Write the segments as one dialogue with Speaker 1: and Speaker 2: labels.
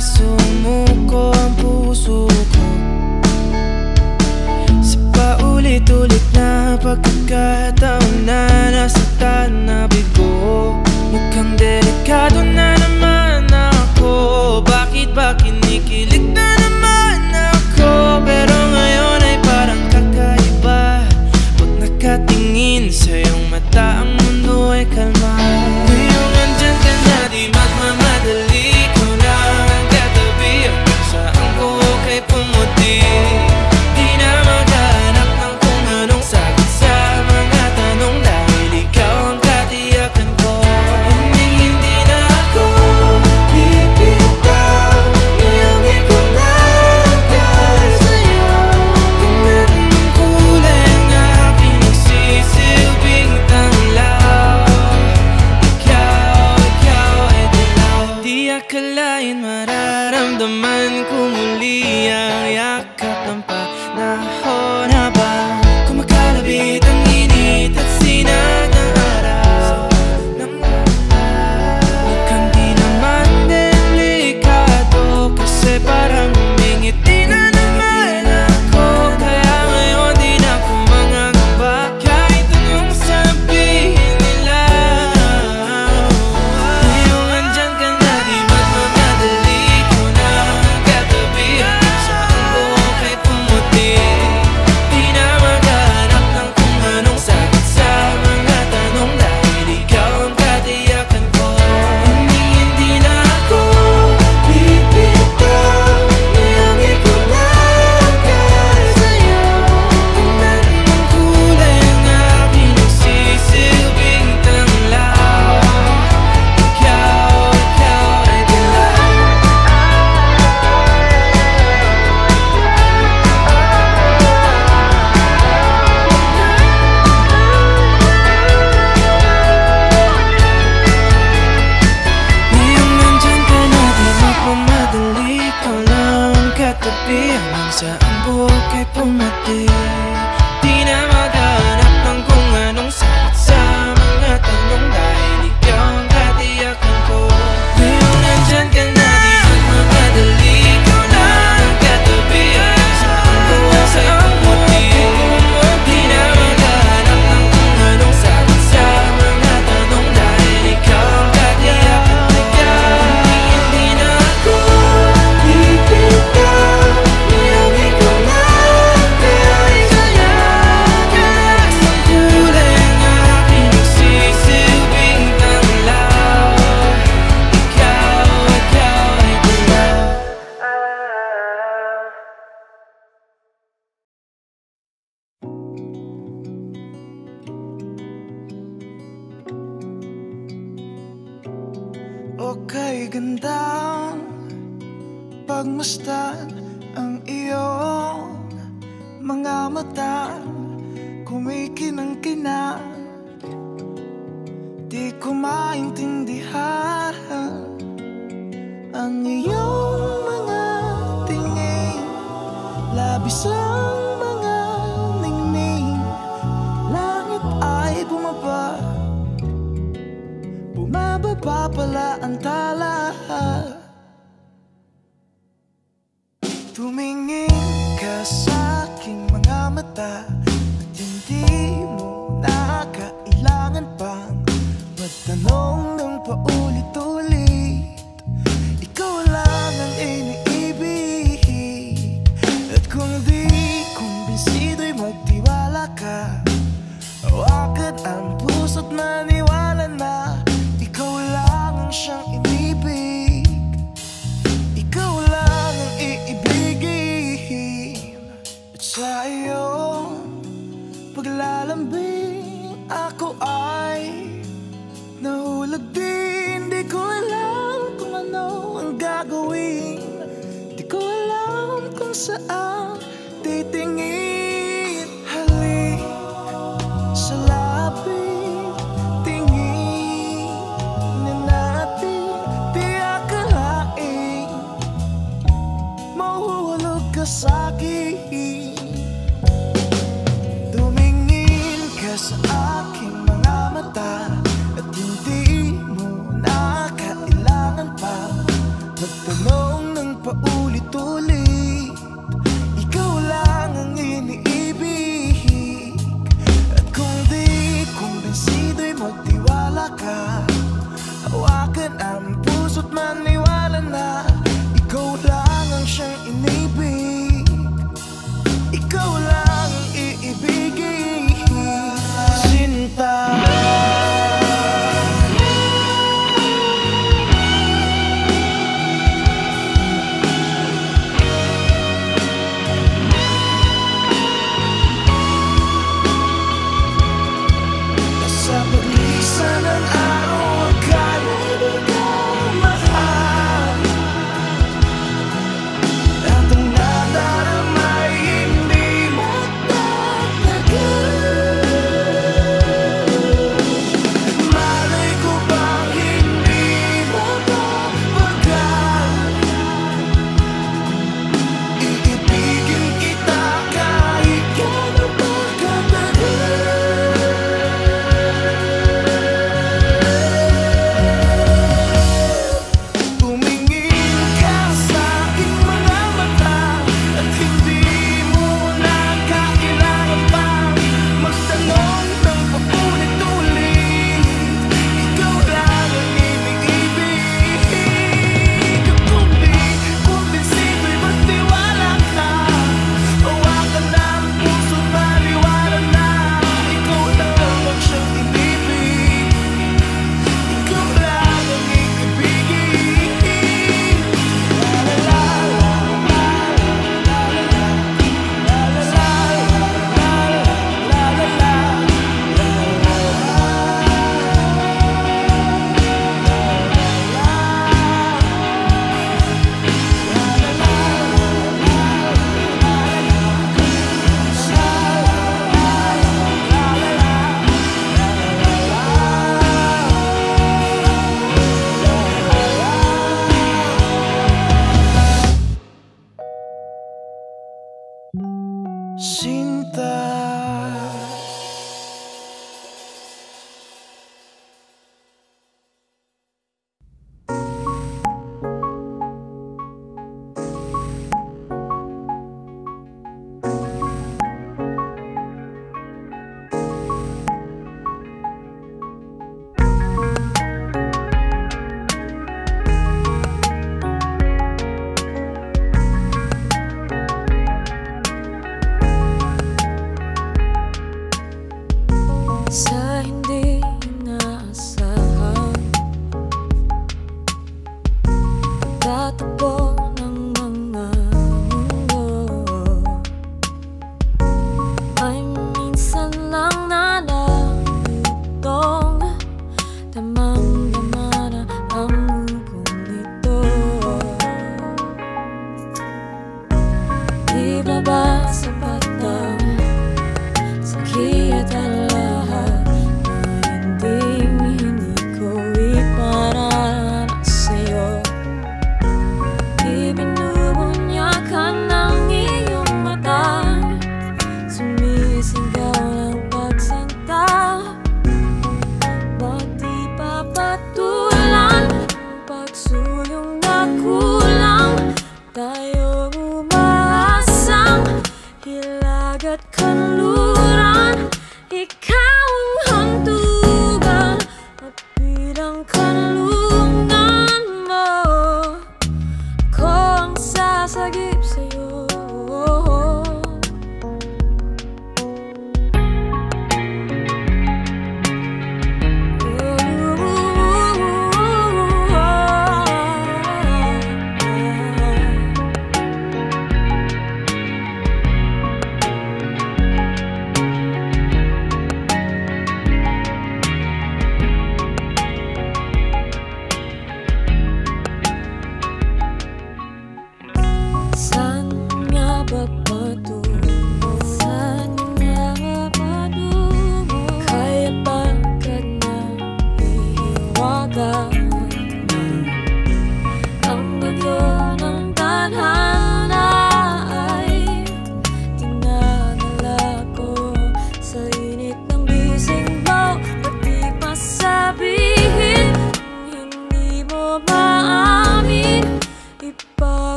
Speaker 1: sumuko ang puso ko sa paulit-ulit na pagkakataon na nasaktan na bigo. Mukhang delikado na naman ako. Bakit ba kinikilig na naman ako? Pero ngayon ay parang kakaiba. Pag nakatingin sa iyong mata, ang mundo ay kalma. Ngayong andyan ka na, di magmamadali. Ikaw lang ang katabi, saan ko kay pumuti. Di na maghanap ng kung anong sagot sa mga tanong, dahil ikaw ang katiyakan ko. Hindi na ako bibitaw, ngayong ikaw na dahil sa'yo. Tingnan mong kulay ang aking nagsisilbing tanglaw. Ikaw ay dilaw. Di akalain mararamdaman ko muli ang yakap ng panahon habang kumakalabit ang init at sinag ng araw. Mukhang di naman delikado, kasi parang humingiti na naman ako. Kaya ngayon di na ako mangangamba, kahit anong sabihin nila. Ngayong andyan ka na, di magmamadali. Ikaw na ang katabi, saan ko kay pumuti. Di na maghanap ng kung anong sagot sa mga tanong, dahil ikaw ang katiyakan ko. Hindi na ako bibitaw, ngayong ikaw na dahil sa'yo. Tingnan mong kulay ang aking nagsisilbing tanglaw. Ikaw ay dilaw. Ngayong nandyan ka na, di magmamadali. Ikaw lang ang katabi, hanggang sa ang buhok ay pumati. Di na maghanap ng kung anong sagot sa mga tanong, dahil ikaw ang katiyakan ko. Ngayong nandyan ka na, di magmamadali. Ikaw lang ang katabi, hanggang sa ang buhok ay pumati. Di na maghanap ng kung anong sagot sa mga tanong, dahil ikaw ang katiyakan ko. Hindi na ako bibitaw, ngayong ikaw na dahil sa'yo. Kalas ng kulay ang aking nagsisilbing tanglaw. Ikaw ay dilaw. Okay, gandang pagmasdan ang iyong mga mata, kumikinang-kinang. Di ko maintindihan ang iyong mga tingin, labis ang mga ningning. Langit ay bumaba, bumababa pala ang tala. Tumingin ka sa aking mga mata, at hindi mo na kailangan pang magtanong ng paulit-ulit. Ikaw lang ang iniibig, at kung di kumbinsido'y magtiwala ka. Hawakan ang puso't maniwala na ikaw lang ang siyang inibig. Ikaw lang ang iibigin, at sa iyong
Speaker 2: paulit-ulit. Ikaw lang ang iniibig. At kung di kumbinsido'y magtiwala ka, hawakan ang puso't maniwala na ikaw lang ang siyang inibig. Ikaw lang ang iibigin, sinta.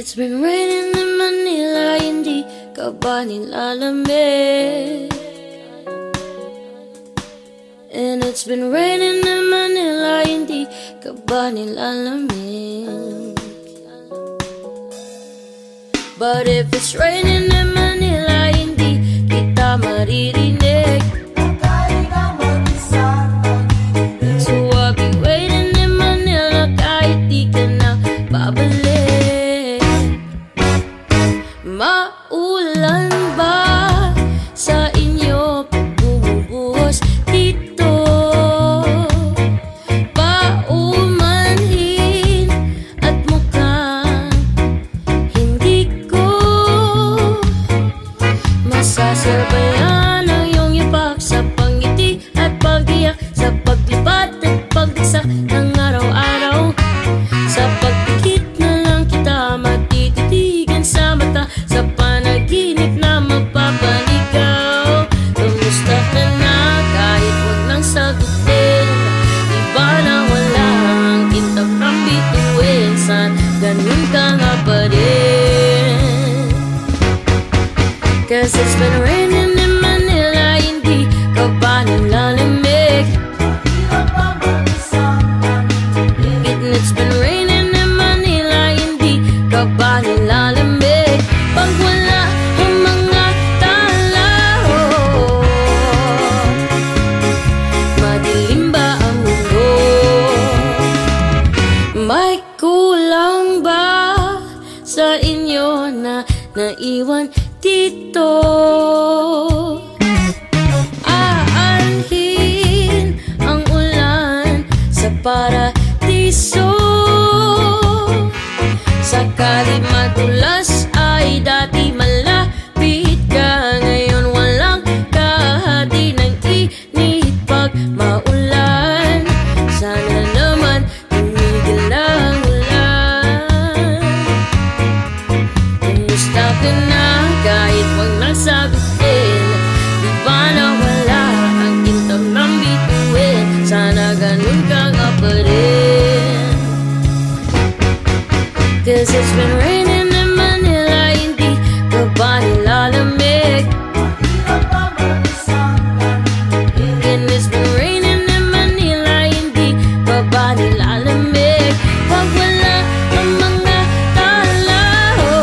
Speaker 3: it's been raining in Manila, hindi ka ba nilalamig? And it's been raining in Manila, hindi ka ba nilalamig? But if it's raining in Manila, hindi kita maririnig. So I'll be waiting in Manila kahit di ka na babalik. Maulan ba sa inyo bumubuhos dito? Paumanhin at mukhang hindi ko masasabayan ang iyong ipak sa pangiti at pag-iyak, sa paglipad at pagdagsa ng araw-araw. Sa pagpikit na lang kita matititigan sa mata, sa panaginip na mapapaligaw. Kamusta ka na kahit wag nang sagutin? Di ba na wala ang kintab ng bituin? San ganun ka nga pa rin? Cause it's been raining in Manila, hindi ka ba nilalamig? And it's been raining in Manila, hindi ka ba nilalamig? Pag wala ang mga tao, madilim ba ang mundo? May kulang ba sa inyo na naiwan dito? Aanhin ang ulan sa paradiso. Sakali madulas ay dati malapit ka, ngayon walang kahati ng init pag maulan. Sana naman tumigil ang ulan. Kumusta ka na kahit wag nang sagutin? Di ba na wala ang kintab ng bituin? Sana ganun ka nga pa rin. Cause it's been raining in Manila, hindi ka ba nilalamig? And it's been raining in Manila, hindi ka ba nilalamig? Pag wala ang mga tao,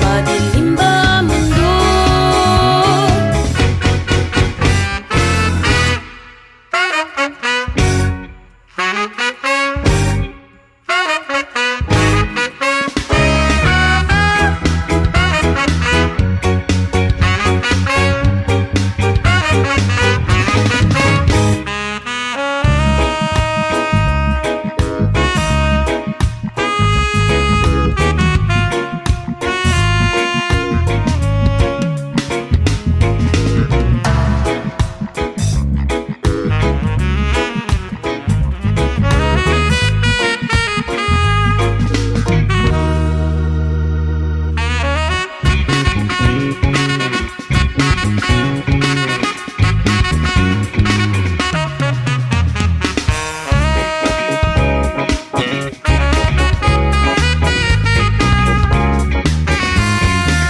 Speaker 3: madilim ba ang mundo?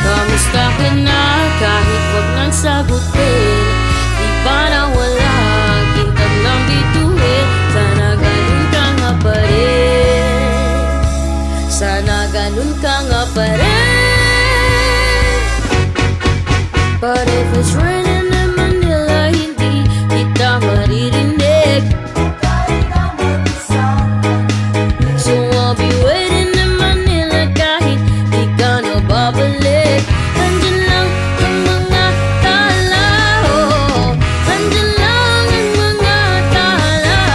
Speaker 3: Kamusta ka na kahit wag nang sagutin? Di ba na wala ang kintab ng bituin? Sana ganun ka nga pa rin. Sana ganun ka nga pa rin. But if it's raining in Manila, hindi kita maririnig. So I'll be waiting in Manila kahit di ka na babalik. Andyan lang ang mga tao, andyan lang ang mga tala.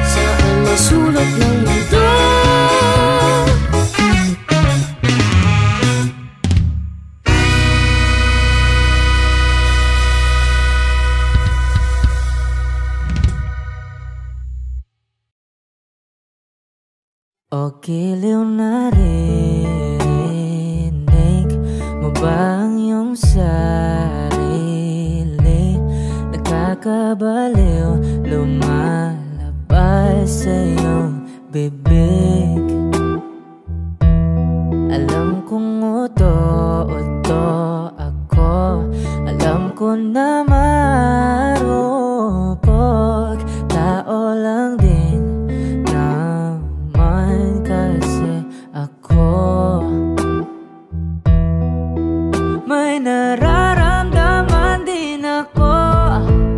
Speaker 3: Saan masulot ng mundo?
Speaker 1: O giliw na rinig mo ba ang iyong sarili? Nakakabaliw, lumalabas sa
Speaker 4: bibig. Alam kong uto-uto ako, alam ko na marupok, tao lang din naman kasi ako. May nararamdaman din ako,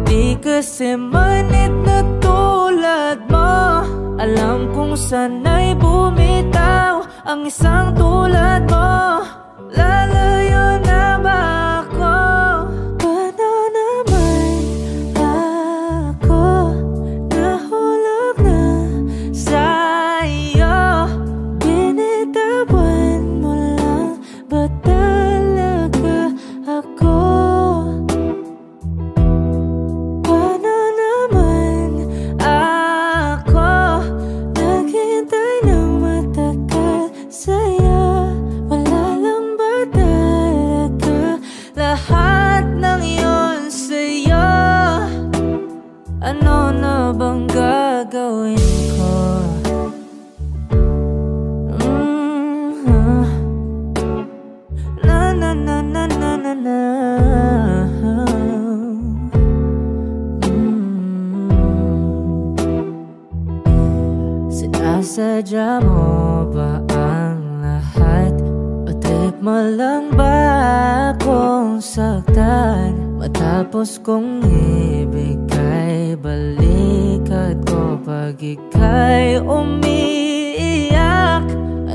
Speaker 4: di kasi manit na tulad mo. Alam kong sana'y bumitaw ang isang tulad mo. Lalayo na ba ako? Paano naman ako nahulog na sa'yo? Binitawan mo lang ba talaga ako? Paano naman ako naghintay ng matagal sa'yo? Wala lang ba talaga lahat ng yun sa'yo? Ano na bang gagawin ko? Na na na na na na na. Sinasadya mo ba ang lahat? O trip mo lang ba akong saktan? Matapos kong ibigay balikat ko pag ika'y umiiyak.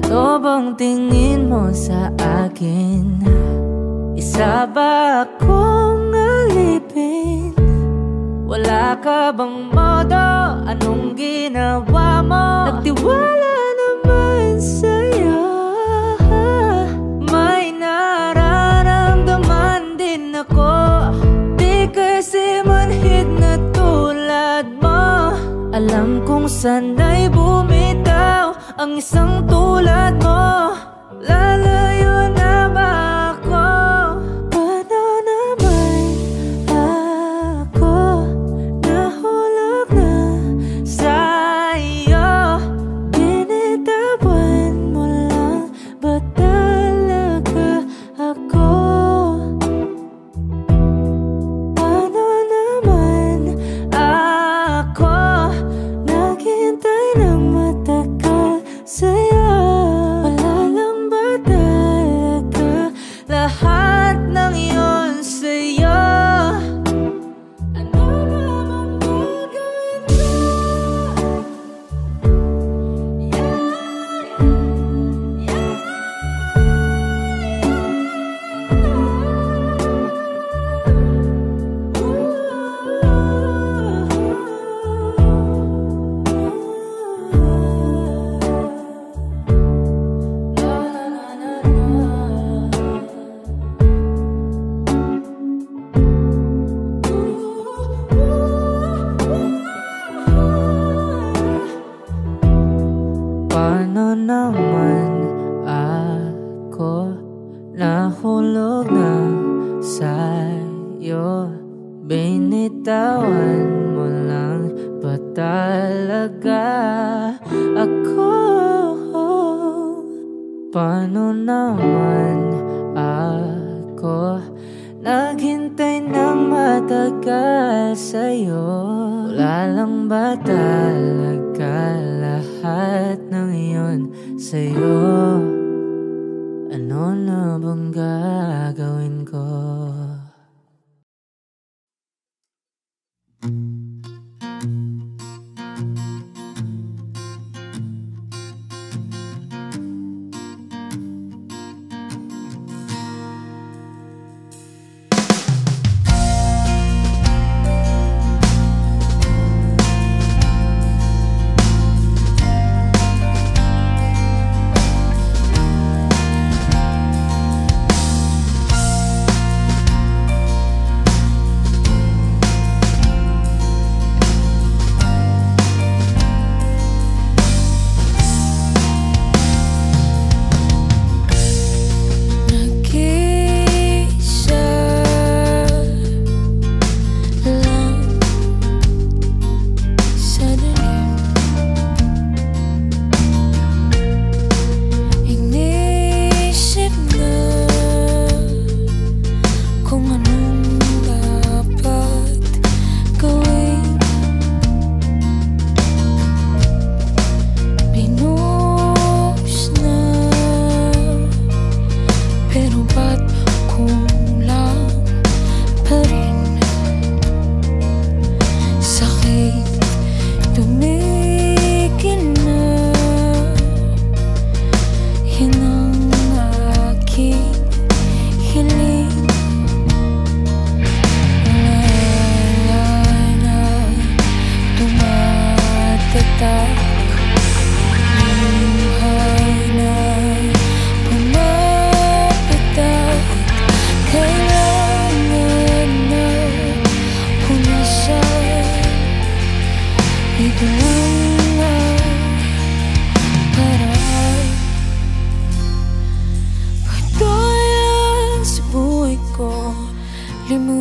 Speaker 4: Ano bang tingin mo sa akin? Isa ba akong alipin? Wala ka bang modo? Anong ginawa mo? Nagtiwala naman sa'yo. May nararamdaman din ako, di kasi manhid na tulad mo. Alam kong sana'y bumitaw ang isang tulad mo. Lalayo na ba ako? Paano naman ako nahulog na sa'yo? Binitawan mo lang ba talaga ako? Paano naman ako naghintay ng matagal sa'yo? Wala lang ba talaga lahat ng yun sa'yo? Ano naman gagawin ko? Paano naman ako nahulog na sa'yo? Binitawan mo lang ba talaga ako? Paano naman ako naghintay ng matagal sa'yo? Wala lang ba talaga lahat ng iyon sa'yo? Ano na bang gagawin ko?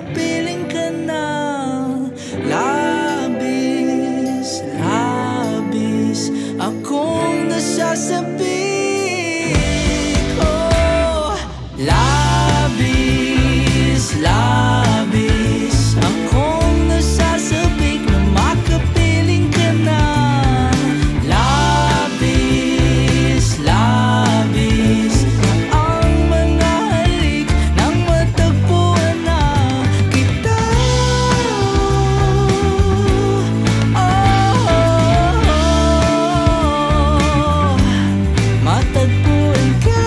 Speaker 2: makapiling ka na. Labis, labis akong nasasabi ko. Labis, labis akong nasasabik na makapiling ka na. Labis, labis ang mga halik nang matagpuan na kita. Matagpuan ka.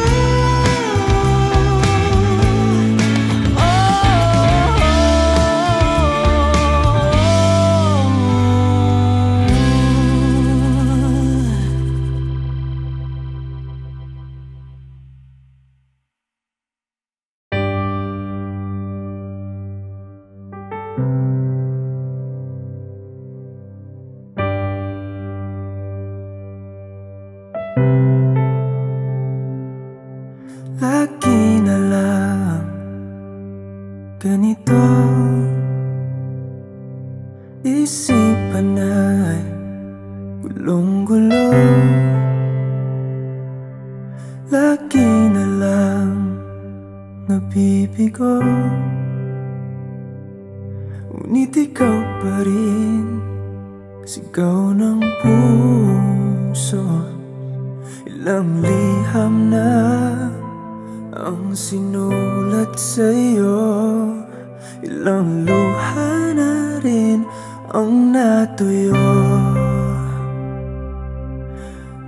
Speaker 2: Lagi na lang ganito, isipan ay gulong-gulo. Lagi na lang nabibigo, ngunit ikaw pa rin sigaw ng puso. Ilang liham na ang sinulat sa'yo, ilang luha na rin ang natuyo.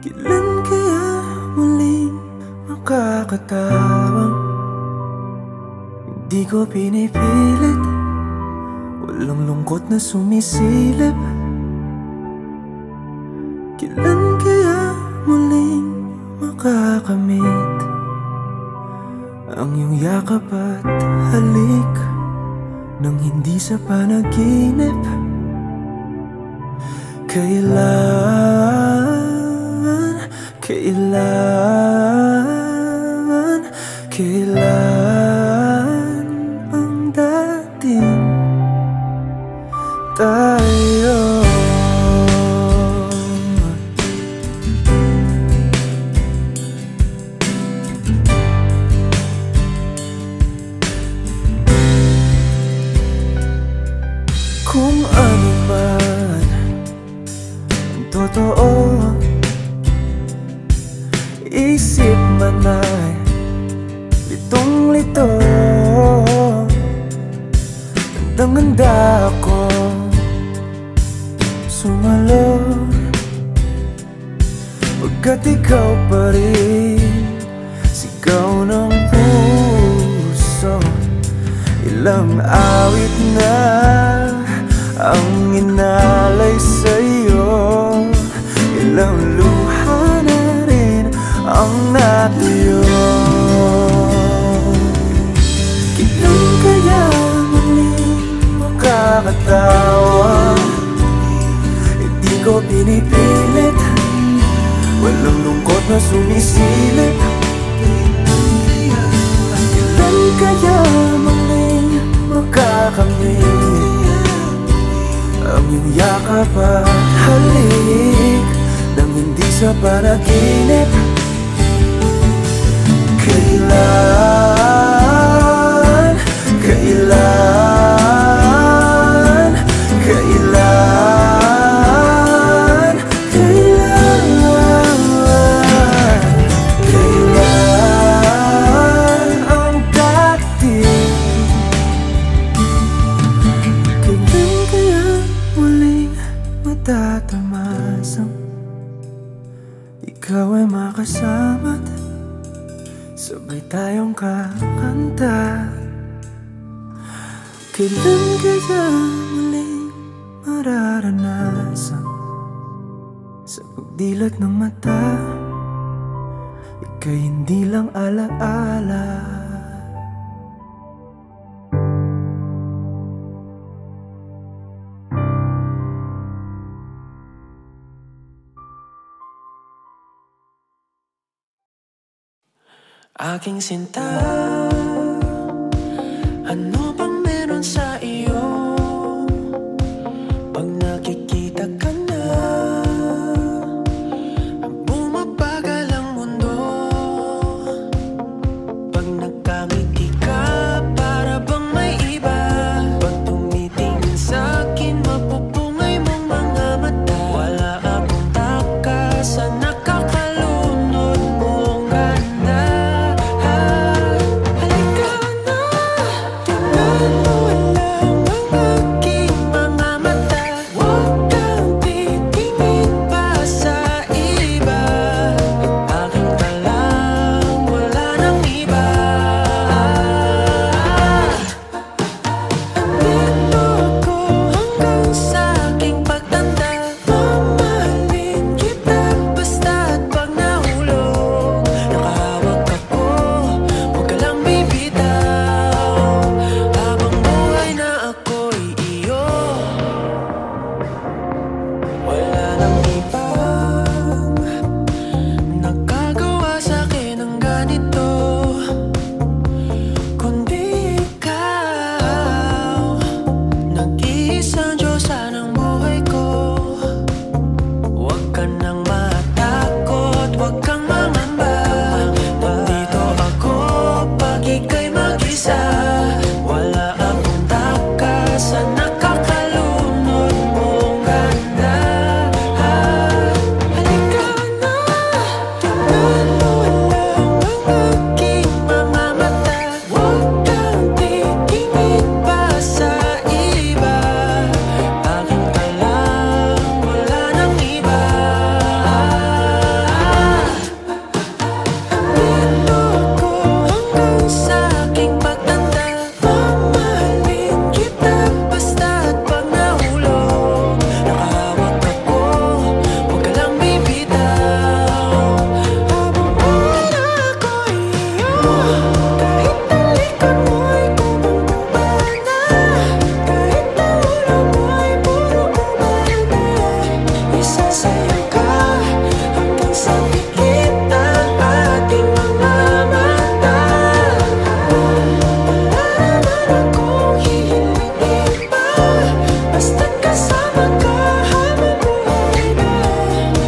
Speaker 2: Kailan kaya muling makakatawang hindi ko pinipilit, walang lungkot na sumisilip. Kailan kaya muling makakamit ang iyong yakap at halik nang hindi sa panaginip? Kailan, kailan, kailan ang dating tayo? Kung ano man ang totoo, isip man ay litong-lito. Handang-handa ako sumalo, pagkat ikaw pa rin sigaw ng puso. Ilang awit na ang inalay sa'yo, ilang luha na rin ang natuyo. Kailan kaya muling makakatawa? Hindi ko pinipilit, walang lungkot na sumisilip. Kailan kaya muling makakamit ang iyong yakap at halik nang hindi sa panaginip? Kailan, kailan, kailan, kailan, kailan ang dating? Kailan kaya muling matatamasang ikaw ay makasama't sabay tayong kakanta? Kailan kaya muling mararanasan sa pagdilat ng mata, ika'y hindi lang alaala? Aking sinta, ano bang meron sa makikita ka na. Bumabagal ang mundo pag nagkamiti ka, para bang may iba. Pag tumitingin sa'kin, mapupungay mong mga mata. Wala akong takas sa nakakalunod mong ganda. Halika na, tingnan mo lang ang aking mga mata. Huwag kang titingin pa sa iba. Akin ka lang, wala nang iba. Andito ako hanggang sa aking pagtanda. Mamahalin kita basta't pag nahulog. Nakahawak ako, huwag ka lang bibitaw. Habang buhay na ako'y iyo, wala nang ibang nakagawa sa'kin ng ganito, kundi ikaw. Nag-iisang Diyosa ng buhay ko. Huwag ka nang matakot, huwag kang mangamba. Nandito ako pag ika'y mag-isa. Wala akong takas sa nakakalunod mong ganda. Halika na, tingnan mo lang ang aking mga mata. Huwag kang titingin pa sa iba. Akin ka lang, wala nang iba. Andito ako hanggang sa aking pagtanda. Mamahalin kita basta't pag nahulog. Nakahawak ako, huwag ka lang bibitaw. Habang buhay na ako'y iyo, kahit ang likod mo'y kubang-kuba na, kahit ang ulo mo'y puro kubalde. Isasayaw ka hanggang sa pikit ang ating mga mata. Wala naman akong hihilingin pa, basta't kasama ka habang buhay na.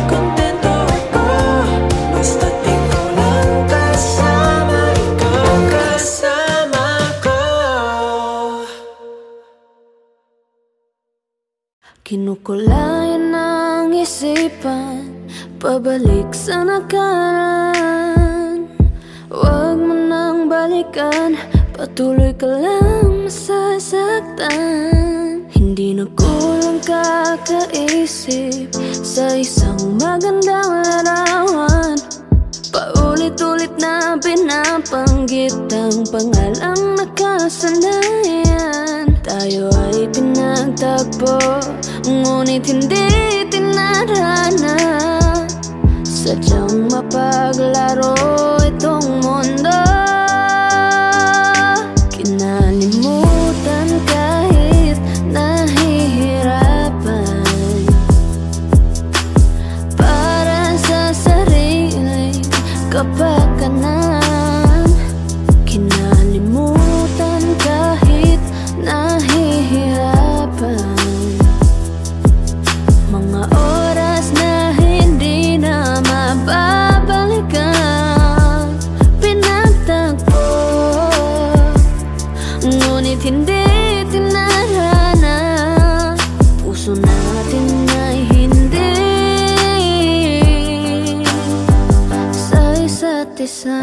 Speaker 2: Kontento ako, basta't ikaw lang kasama, ikaw kasama ko.
Speaker 3: Kinukulayan ng isipan, pabalik sa nakaraan. Huwag mo nang balikan, patuloy ka lang masasaktan. Hindi na kulang kakaisip sa isang magandang larawan. Paulit-ulit na pinapanggit ang pangalang nakasanayan. Tayo ay pinagtagpo, ngunit hindi tinadhana. Sadyang mapaglaro itong mundo. Kinalimutan kahit nahihirapan, para sa sariling kapakanan. Kinalimutan kahit nahihirapan, mga oras na hindi na mababalikan. Pinagtagpo, ngunit hindi tinadhana. Puso natin ay hindi sa isa't isa.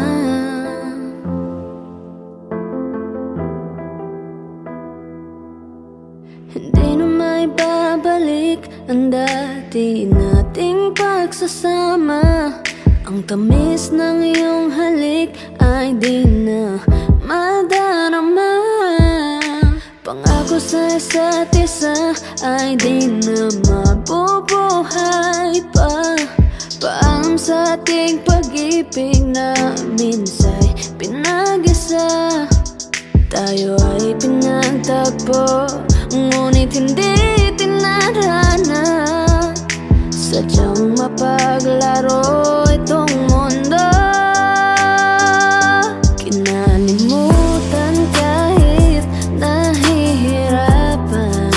Speaker 3: Hindi na may babalik ang dati nating pagsasama. Ang tamis ng iyong halik ay di na madarama. Pangako sa isa't isa ay di na mabubuhay pa. Paalam sa ating pag-ibig na minsa'y pinag-isa. Tayo ay pinagtagpo, ngunit hindi tinadhana. Sadyang mapaglaro itong mundo. Kinalimutan kahit nahihirapan,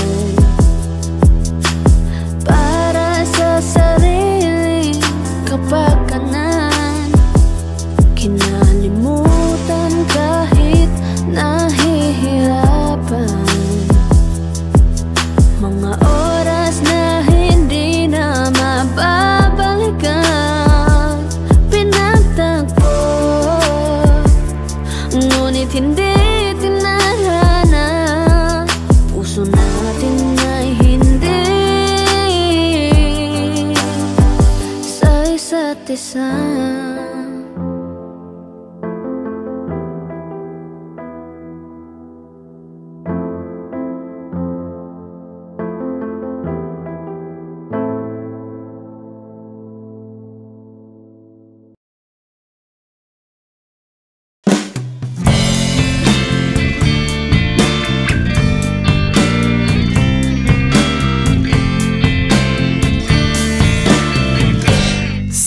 Speaker 3: mag-isa.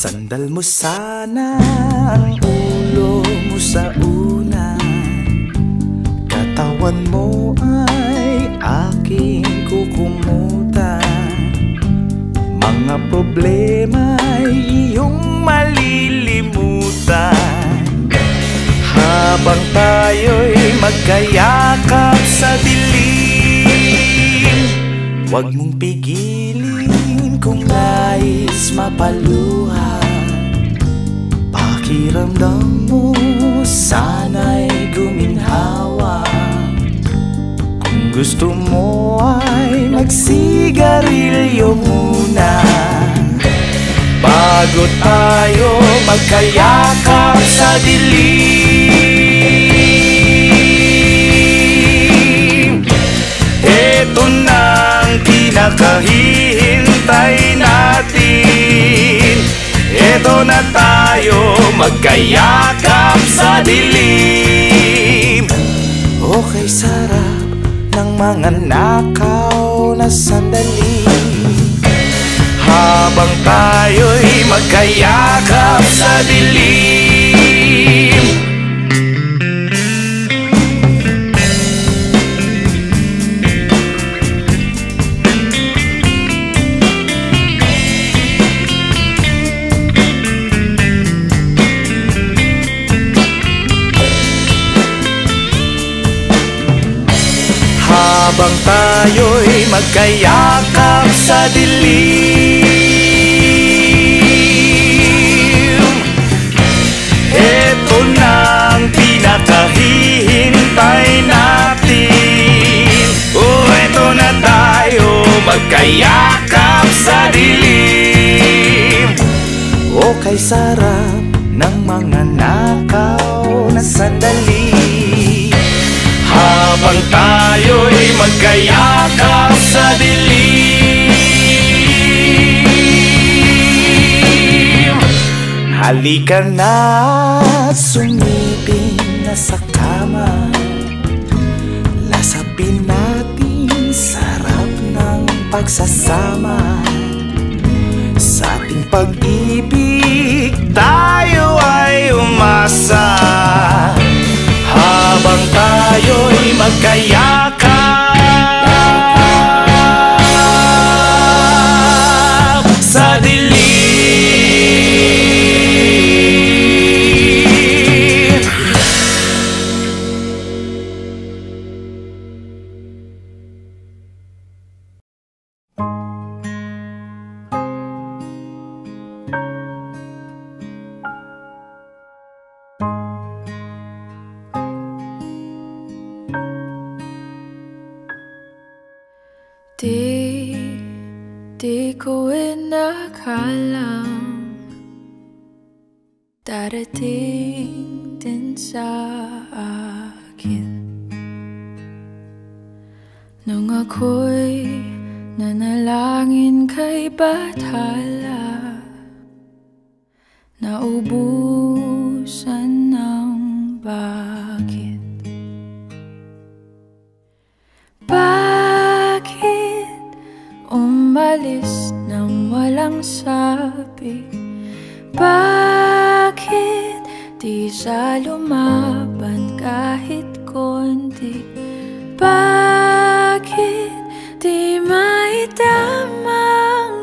Speaker 5: Sandal mo sana ang ulo mo sa unan, katawan mo ay aking kukumutan. Mga problema ay iyong malilimutan, habang tayo'y magkayakap sa dilim. Huwag mong pigilin kung nais mapaluha, pakiramdam mo sana'y guminhawa. Kung gusto mo ay magsigarilyo muna, bago tayo magkayakap sa dilim. Ito nang pinakahihintay natin, eto na tayo magkayakap sa dilim. Okay, sarap ng mga nakaw na sandali, habang tayo'y magkayakap sa dilim. Habang tayo'y magkayakap sa dilim, eto nang pinakahihintay natin. Eto na tayo magkayakap sa dilim. Okay, sarap ng mga nakaw na sandali, habang tayo'y magkayakap sa dilim. Halika na, sumipin na sa kama, lasapin natin sarap ng pagsasama. Sa ating pag-ibig tayo ay umasa, habang tayo'y magkayakap sa dilim.
Speaker 6: Di ko inakalang darating din sa akin nung ako'y nanalangin kay Bathala, naubusan ng bakit. Umalis nang walang sabi? Bakit di sa lumaban kahit konti? Bakit di maitamang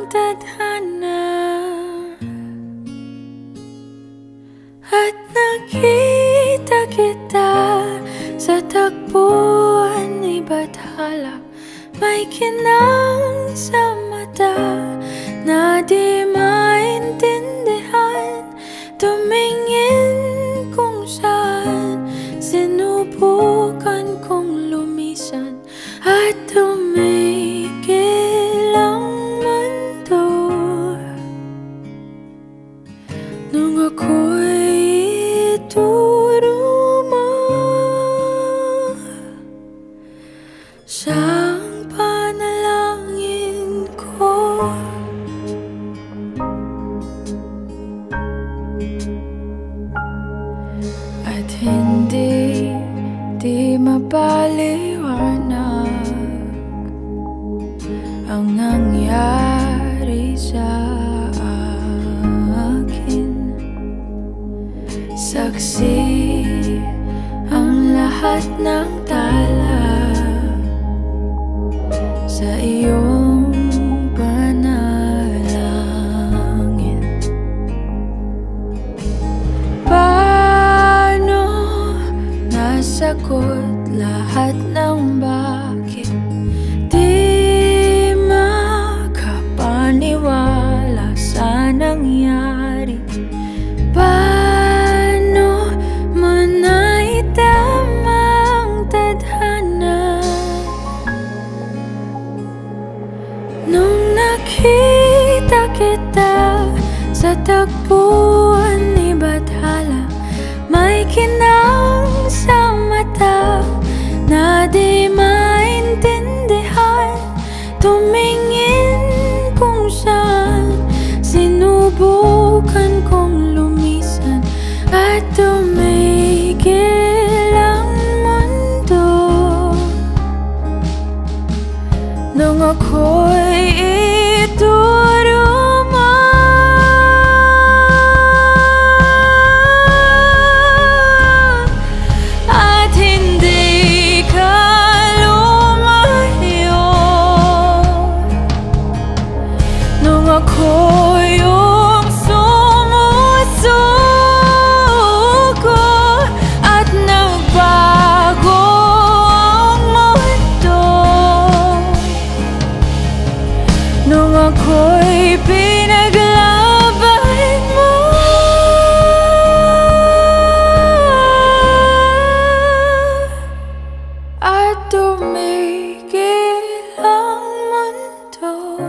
Speaker 6: tadhana? At nakita kita sa tagpuan ni Bathala, may kinang sa mata na di maintindihan. Tumingin kung saan sinubukan kong lumisan at tumigil ang mundo. ako'y ituro mo siyang panalangin ko. At hindi mapaliwanag ang nangyari sa akin. Saksi ang lahat ng tala sa iyong panalangin. Paano nasagot lahat ng bakit? Di makapaniwala sa nangyari. Paano mo naitamang tadhana nung nakita kita sa tagpuan ni Bathala? May kinang sa mata na di maintindihan, tumingin kung saan. Sinubukan kong lumisan at tumigil ang mundo nung ako'y ituro mo at hindi ka lumayo nung ako yung sumusuko at nagbago ang mundo nung ako'y pinaglaban mo. At tumigil ang mundo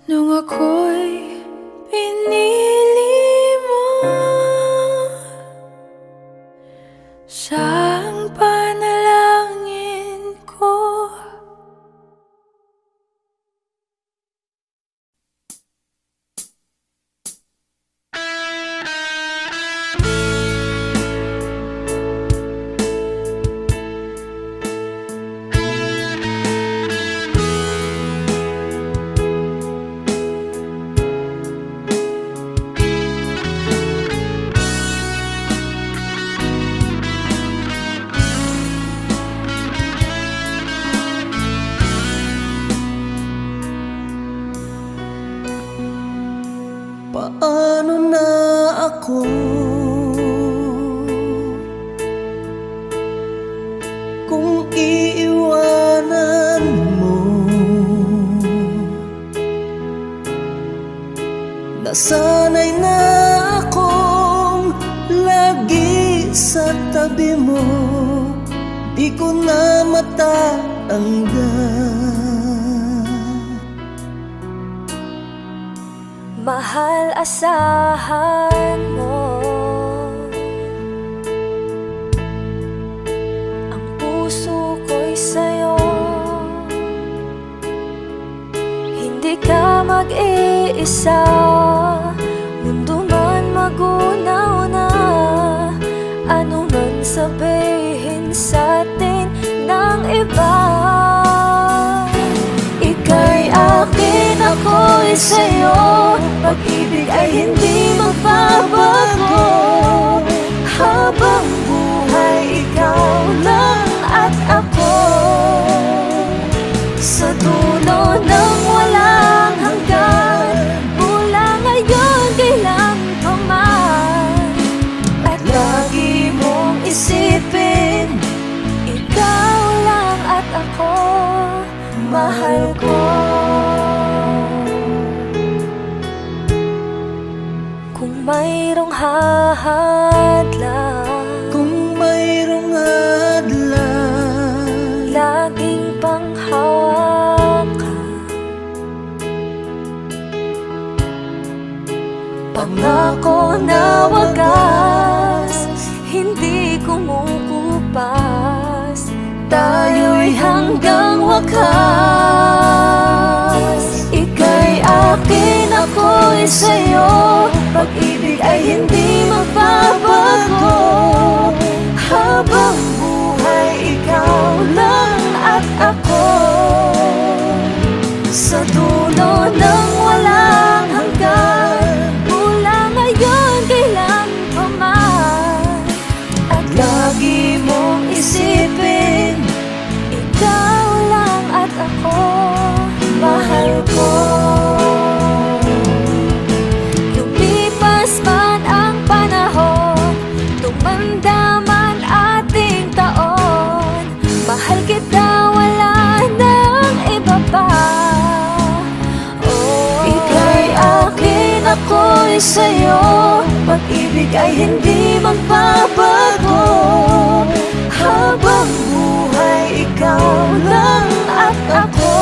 Speaker 6: nung ako'y pinili mo siyang panalangin ko.
Speaker 2: Paano na ako kung iiwanan mo? Nasanay na akong lagi sa tabi mo, di ko na matanggal.
Speaker 7: Mahal, asahan mo ang puso ko'y sa'yo. Hindi ka mag-iisa, mundo man magunaw na. Ano man sabihin sa'tin ng iba, ika'y akin, ako'y sa'yo. Pag-ibig ay hindi magbabago. Habang buhay, ikaw lang at ako. Sa dulo ng walang hanggan, mula ngayon kailan pa man. At lagi mong isipin, ikaw lang at ako, mahal ko. Kung mayroong hahanapin Pangako na wagas, hindi kumukupas, tayo'y hanggang wakas. Ika'y akin, ako'y sa'yo, pag-ibig ay hindi magbabago. Habang buhay, ikaw lang at ako, sa dulo ng walang hanggan, mula ngayon kailan pa man. At lagi mong isipin, ikaw lang at ako, mahal ko. Lumipas man ang panahon, tumanda man ating taon, mahal kita, wala nang iba pa. Ika'y akin, ako'y sa'yo, pag-ibig ay hindi magbabago. Habang buhay, ikaw lang at ako,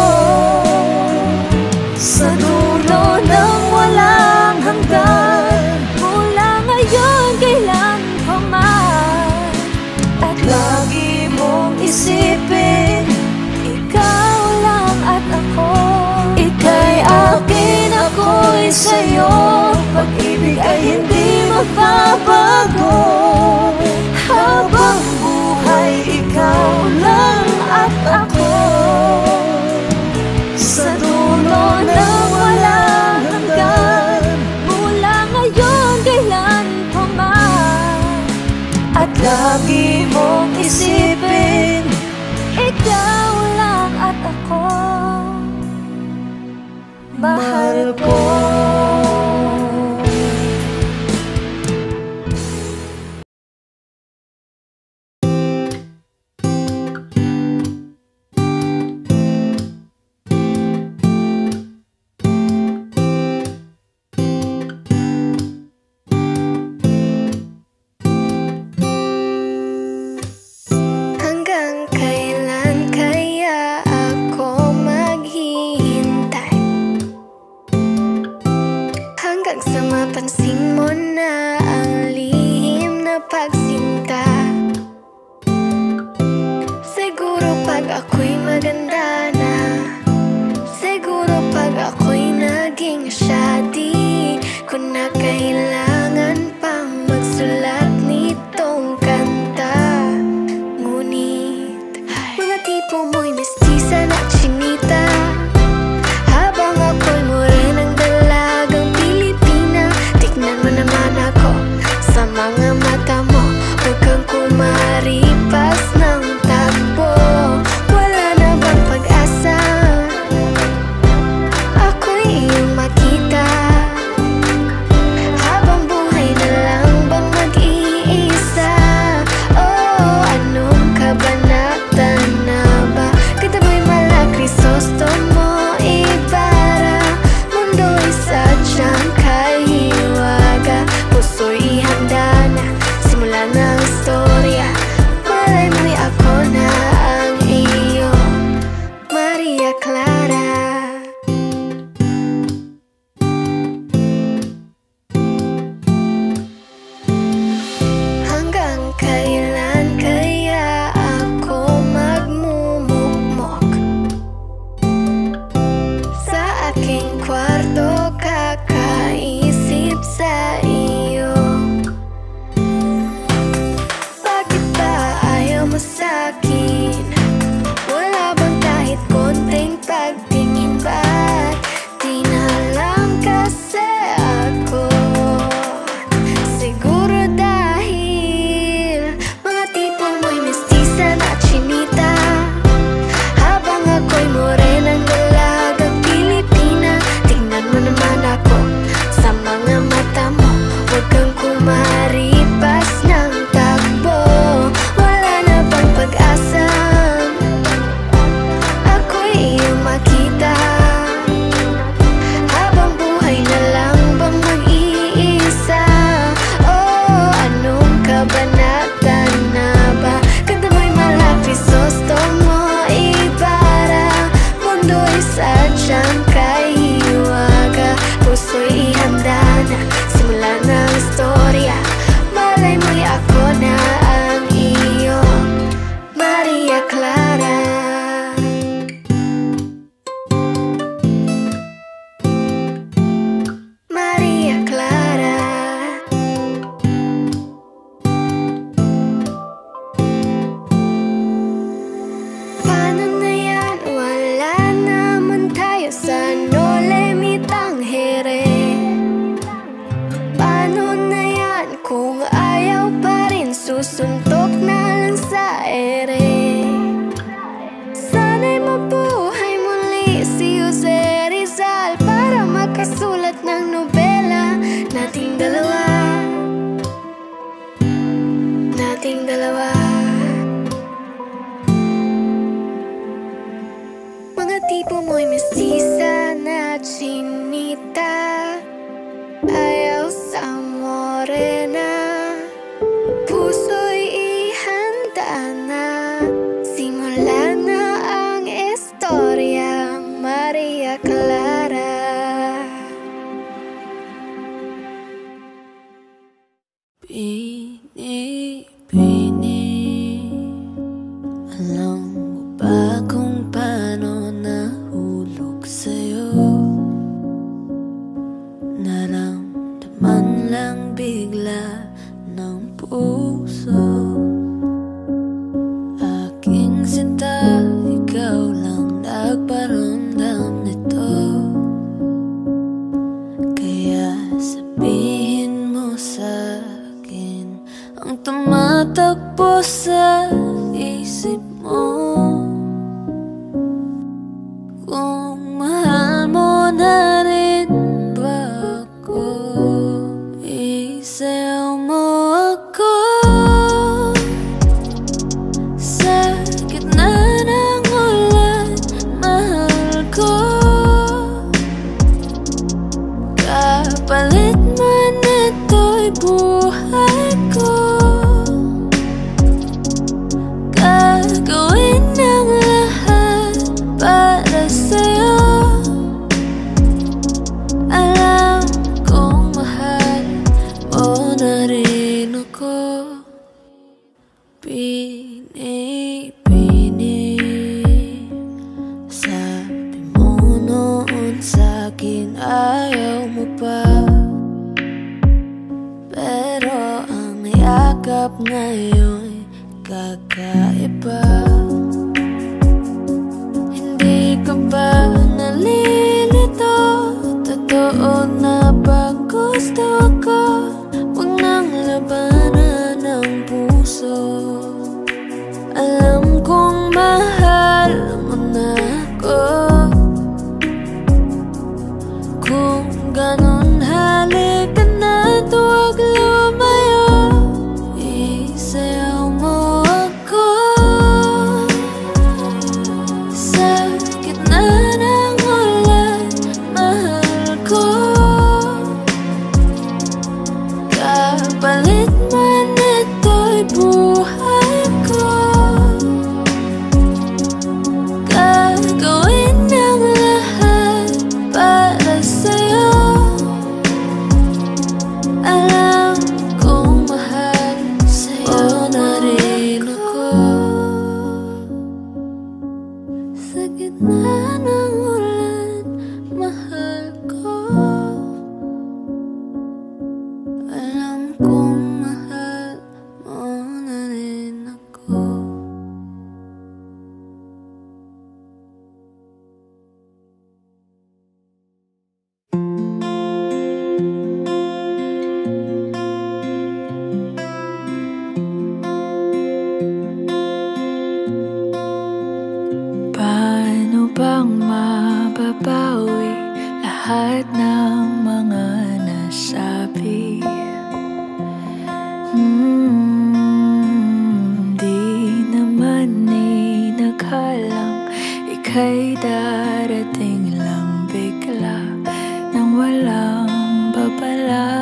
Speaker 7: sa dulo ng walang hanggan, mula ngayon kailan pa man. At lagi mong isipin, ikaw lang at ako. Ika'y akin, ako'y sa'yo, pag-ibig ay hindi magbabago. Habang buhay, ikaw lang at ako, sa dulo ng walang hanggan, mula ngayon kailan pa man. At lagi mong isipin, ikaw lang at ako, mahal ko.
Speaker 8: Hanggang kailan kaya ako maghihintay?
Speaker 3: pag-uusap ngayon kakaiba. Hindi ka ba nalilito? Totoo na bang gusto ko? Huwag nang labanan ng puso. Alam kong mahal mo na ako. Kung ganon halika na't huwag lumayo. Isayaw mo ako sa gitna ng ulan, mahal ko. Kapalit man ito'y buhay ko. Gagawin ng lahat para sa'yo. Alam kong mahal sa'yo na rin ako. Sa gitna ng ulan, mahal ko. Alam kong mahal mo na rin ako. Paano bang mababawi lahat ng mga nasabi? Di naman inakalang ika'y darating lang bigla nang walang babala.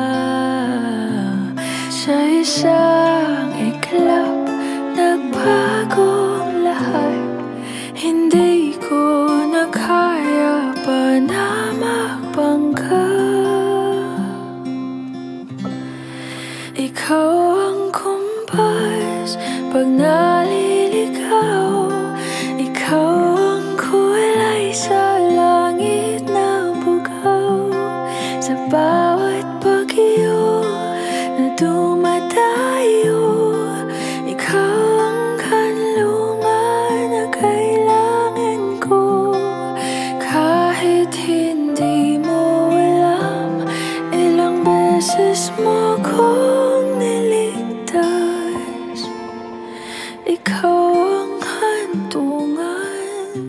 Speaker 3: Sa isang iglap nagbagong lahat. Hindi ko na kaya pa na magbangga. Ikaw ang kumpas pag naliligaw. Ikaw ang kulay sa langit na bugaw. Sa bawat bagyo na dumadayo, ikaw ang kanlungan na kailangan ko. Kahit hindi mo alam, ilang beses mo kong niligtas. Ikaw ang hantungan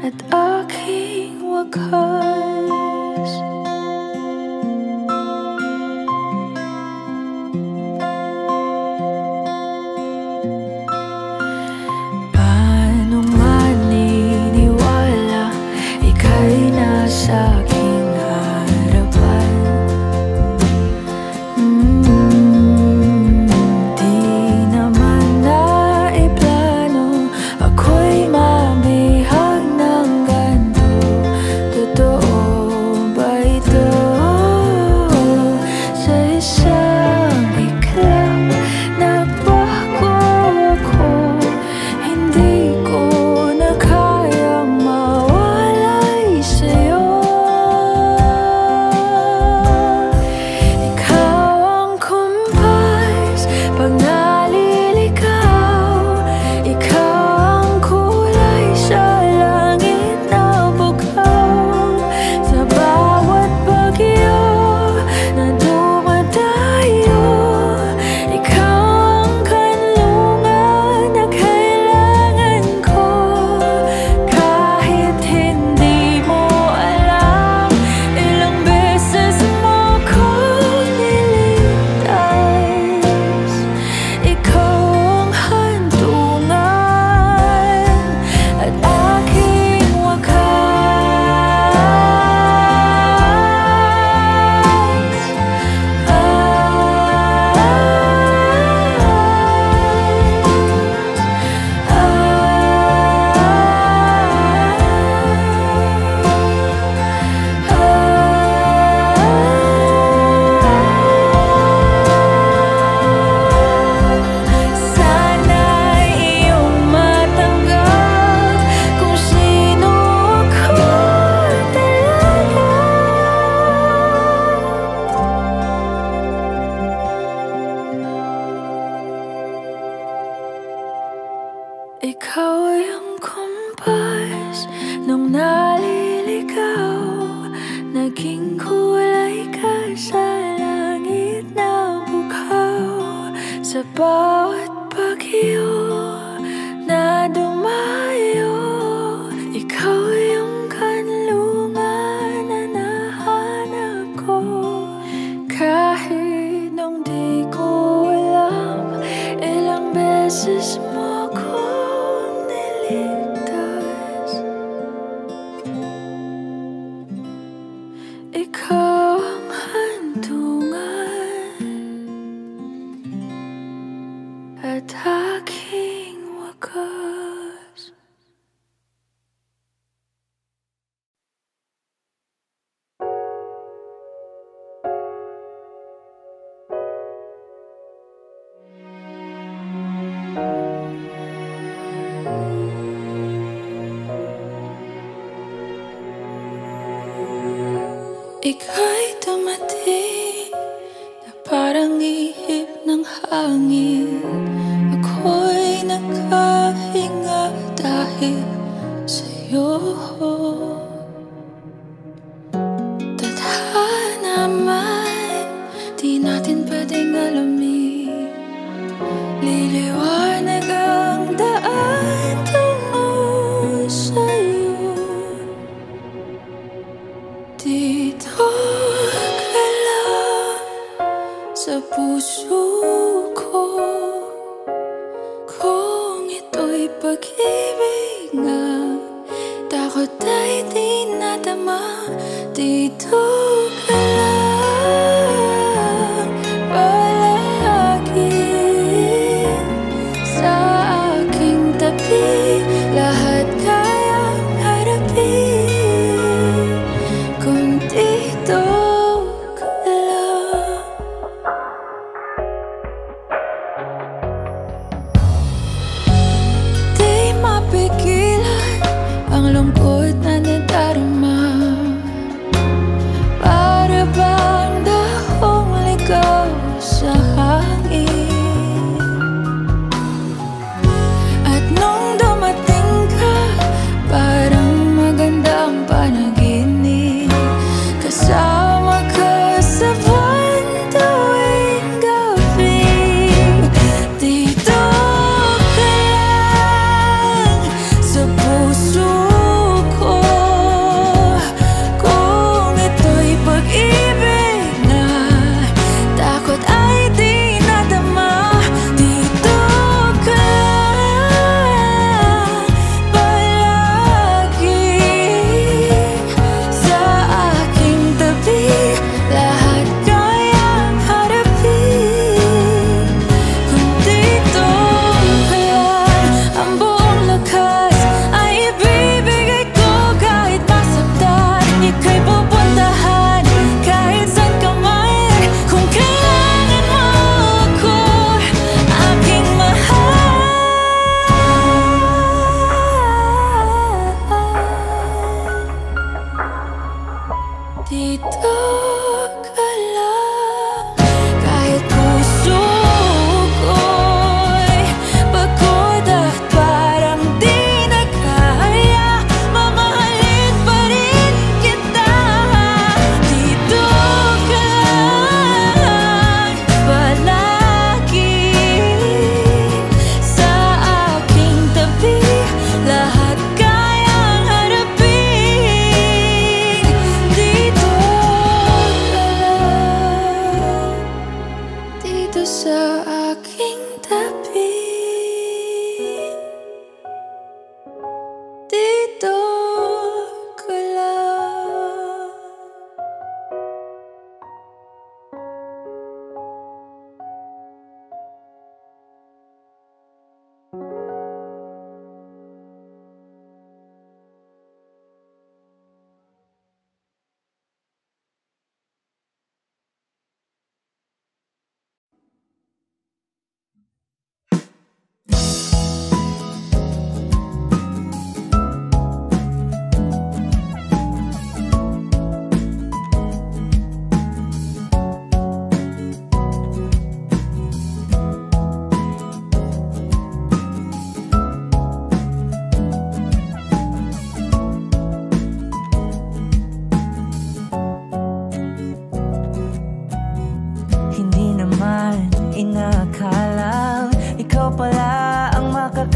Speaker 3: at aking wakas. Paano maniniwala ika'y nasa aking harapan? Di naman naiplano ako'y mamihag ng ganito. Totoo ba ito? Sa isang iglap nagbago ako. Hindi ko na kayang mawalay sa'yo.
Speaker 6: Naging kulay ka sa langit na bughaw, sa bawat bagyo na dumayo. Ikaw yung kanlungan na nahanap ko, kahit nung di ko alam, ilang beses mo akong niligtas. Ikaw ang hantungan at aking wakas. Ika'y dumating na parang ihip ng hangin. Ako'y nakahinga dahil sa'yo. Tadhana man, di natin pwedeng alamin. Liliwanag ang daan tungo sa'yo. Dito ka lang sa puso ko, kung ito'y pag-ibig nga, takot ay di nadama. Dito ka lang palagi sa aking tabi, lahat kayang harapin kung dito ka lang. Di mapigilan ang lungkot na nadarama, para bang dahong ligaw sa hangin. At nung dumating ka, parang magandang panaginip, kasama ka sa buwan tuwing gabi. Dito ka lang sa puso ko, kung ito'y pag-ibig na, takot ay di nadama. Dito ka lang palagi sa aking tabi, lahat kayang harapin kung dito ka lang. Ang buong lakas ay ibibigay ko kahit masaktan. Ika'y pupuntahan kahit saan ka man, kung kailangan mo ako, aking mahal. Dito ka lang, kahit puso ko'y pagod at parang di na kaya, mamahalin pa rin kita. Dito ka lang palagi sa aking tabi, lahat kayang harapin. Dito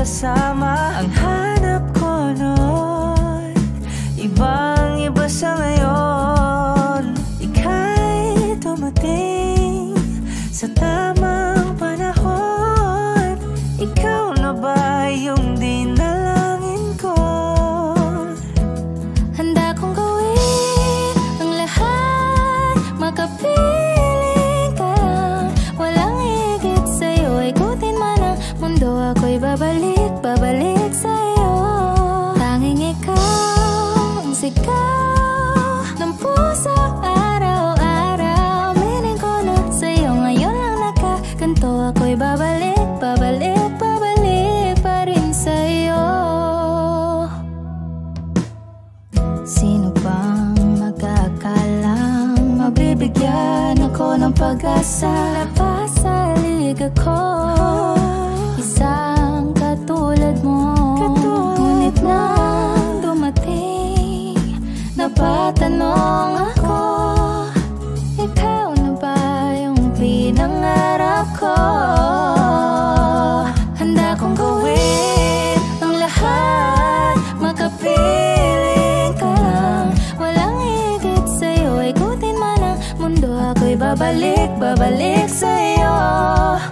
Speaker 4: kasama. Ang hanap ko noon, ibang-iba sa ngayon. Ika'y dumating sa tamang panahon. Ikaw na ba yung dinalangin ko?
Speaker 6: Handa kong gawin ang lahat, makapiling ka lang. Walang higit sa'yo, ikutin man ang mundo. Ako'y babalik, babalik sa'yo. Tanging ikaw ang sigaw ng puso araw-araw. Mining ko na sa'yo, ngayon lang nakaganto. Ako'y babalik, babalik, babalik pa rin sa'yo. Sino bang magkakalang mabibigyan ako ng pag-asa? Labas sa liga ko, isang katulad mo. Ngunit nang dumating, napatanong ako, ikaw na ba yung pinangarap ko? Handa kong gawin ang lahat, makapiling ka lang. Walang higit sa'yo, ikutin man ang mundo. Ako'y babalik, babalik sa'yo.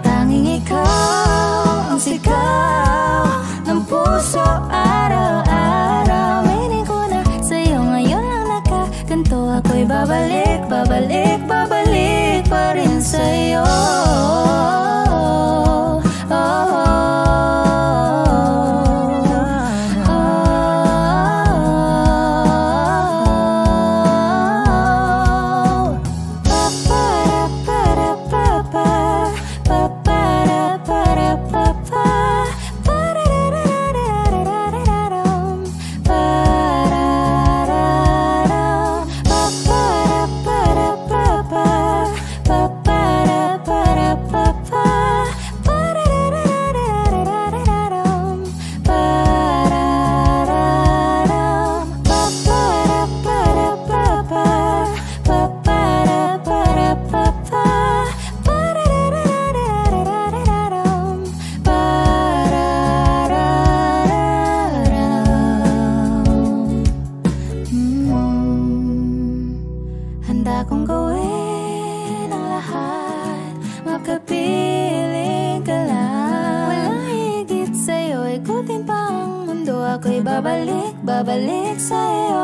Speaker 6: Tanging ikaw ang sigaw ng puso araw-araw. Mining ko na sa'yo, ngayon lang nakaganto. Ako'y babalik, babalik, babalik pa rin sa'yo. Handa kong gawin ang lahat, makapiling ka lang. Walang higit sa'yo, ikutin pa ang mundo. Ako'y babalik, babalik sa'yo.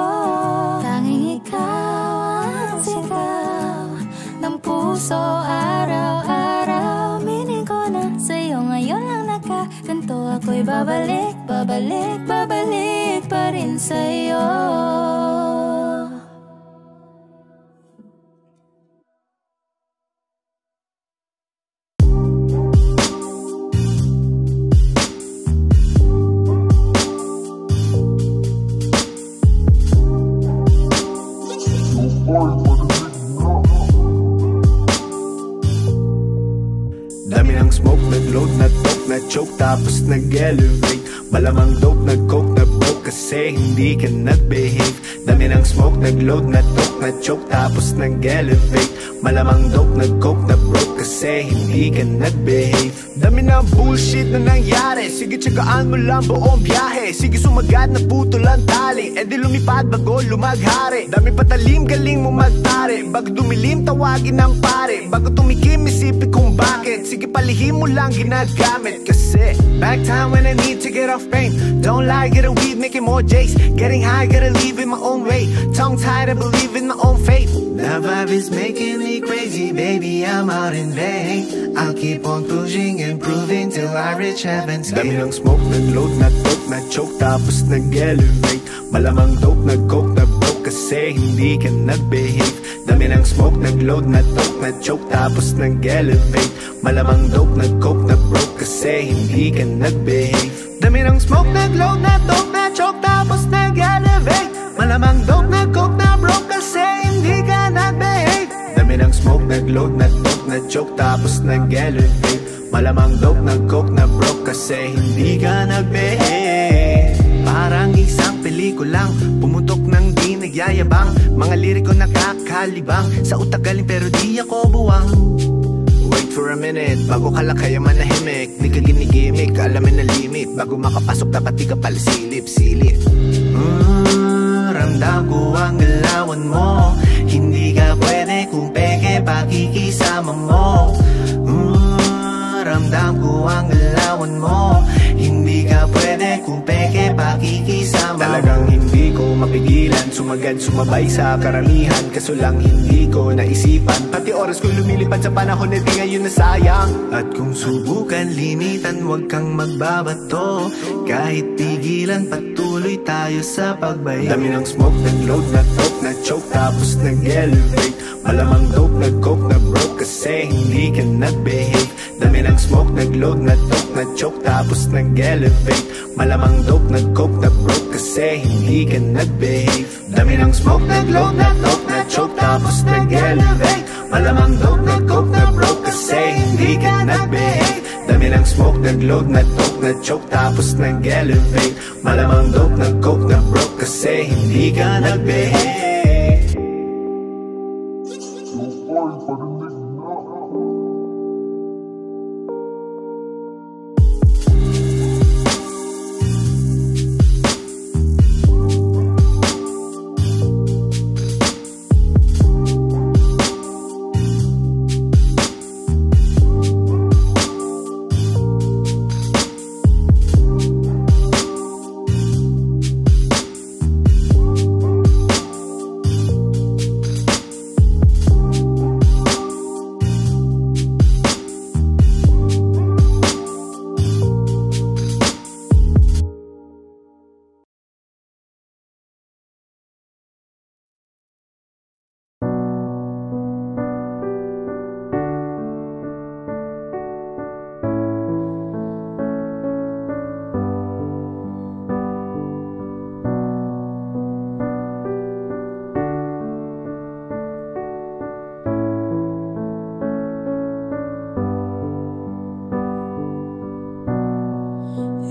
Speaker 6: Tanging ikaw ang sigaw ng puso araw-araw. Mining ko na sa'yo, ngayon lang nakaganto. Ako'y babalik, babalik, babalik pa rin sa'yo.
Speaker 5: Dami ng smoke, nag-load, nag-talk, na-choke, tapos nag-elevate. Malamang dope, nag-coke, na-broke kasi hindi ka nag-behave. Dami ng smoke, nag-load, na-talk, na-choke, tapos nag-elevate. Malamang dope, nag-coke, na-broke kasi hindi ka nag-behave. Dami ng bullshit na nangyari, sige tsagaan mo lang buong biyahe. Sige sumagat na putol ang tali, edi lumipad bago lumaghari. Dami patalim, galing mo magtari, bago dumilim tawagin ng pare. Bago tumikim isipin kung bakit, sige palihim mo lang ginagamit. Kasi back time when I need to get off pain. Don't lie, get a weed, making more J's. Getting high, gotta leave in my own way. Tongue tied, I believe in my own faith. The vibe is making me crazy, baby, I'm out in vain. I'll keep on pushing and proving till I reach heaven's gate. Dami ng smoke, nag-load, na-talk, na-choke, tapos nag-elevate. Malamang dope, nag-coke, na-broke kasi hindi ka nag-behave. Dami ng smoke, nag-load, na-talk, na-choke, tapos nag-elevate. Malamang dope, nag-coke, na-broke kasi hindi ka nag-behave. Dami ng smoke, nag-load, na-talk, na-choke, tapos nag-elevate. Malamang dope, nag-coke, na-broke kasi hindi ka nag-behave. Dami ng smoke, nag-load, na-talk, na-choke, tapos nag-elevate. Malamang dope, nag-coke, na-broke kasi hindi ka nag-behave. Parang isang pelikulang pumutok ng di nagyayabang. Mga liriko nakakalibang, sa utak galing pero di ako buwang. Wait for a minute, bago ka lang kaya manahimik. Di ka ginigimik, alamin na limit. init. Bago makapasok dapat di ka pala silip. Ramdam ko ang galawan mo. Hindi ka pwede kung peke pakikisama mo. Ramdam ko ang galawan mo. Hindi ka pwede kung peke pakikisama. Talagang hindi ko mapigilan, sumagad sumabay sa karamihan. Kaso lang hindi ko naisipan, pati oras ko lumilipad sa panahon na di ngayon nasayang. At kung subukan limitan, wag kang magbabato. Kahit pigilan, patuloy tayo sa pagbayo. Dami ng smoke, nag-load, na-talk, na-choke, tapos nag-elevate. Malamang dope, nag-coke, na-broke kasi hindi ka nag-behave. Dami ng smoke, nag-load, na-talk, na-choke, tapos nag-elevate. Malamang dope, nag-coke, na-broke kasi hindi ka nag-behave. Dami ng smoke, nag-load, na-talk, na-choke, tapos nag-elevate. Malamang dope, nag-coke, na-broke kasi hindi ka nag-behave. Dami ng smoke, nag-load, na-talk, na-choke, tapos nag-elevate. Malamang dope, nag-coke, na-broke kasi hindi ka nag-behave.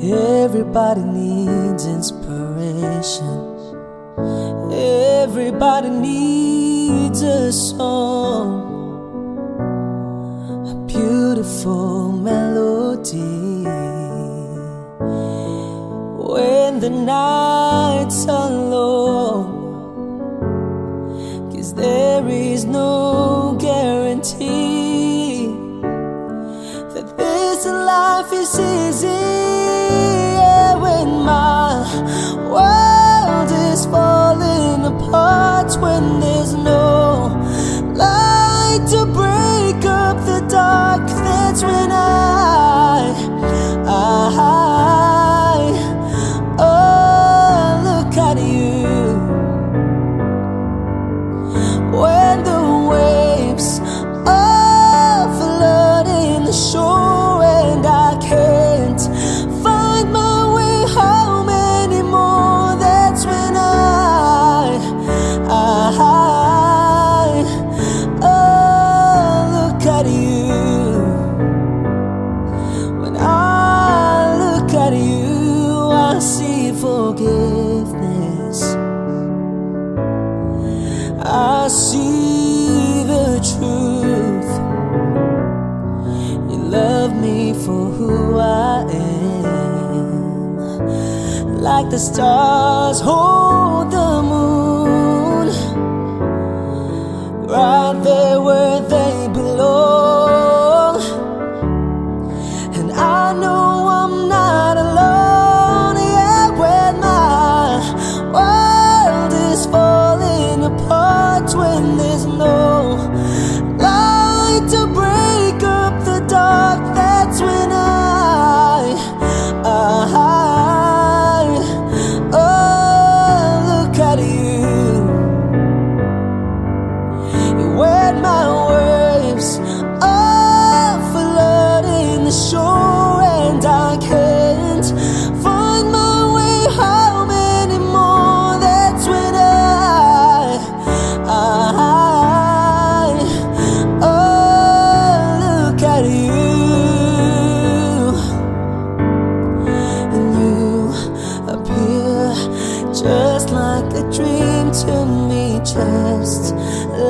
Speaker 2: Everybody needs inspiration. Everybody needs a song, a beautiful melody. When the nights are long, 'cause there is no guarantee that this life is easy. When my world is falling apart, when there's no light to break up the dark, that's when I look at you. When the waves are flooding the shore and I can't find my way home anymore, that's when I look at you. When I look at you, I see forgiveness. I see the truth. You love me for who I am, like the stars hold the moon, right there where they belong. And I know I'm not alone, yeah, when my world is falling apart, when there's no light to break up the dark, that's when I look at you. When my waves are flooding the shore and I can't find my way home anymore, that's when I look at you. And you appear just like a dream to me, just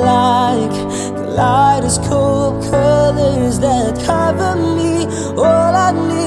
Speaker 2: like kaleidoscope colors that cover me. All I need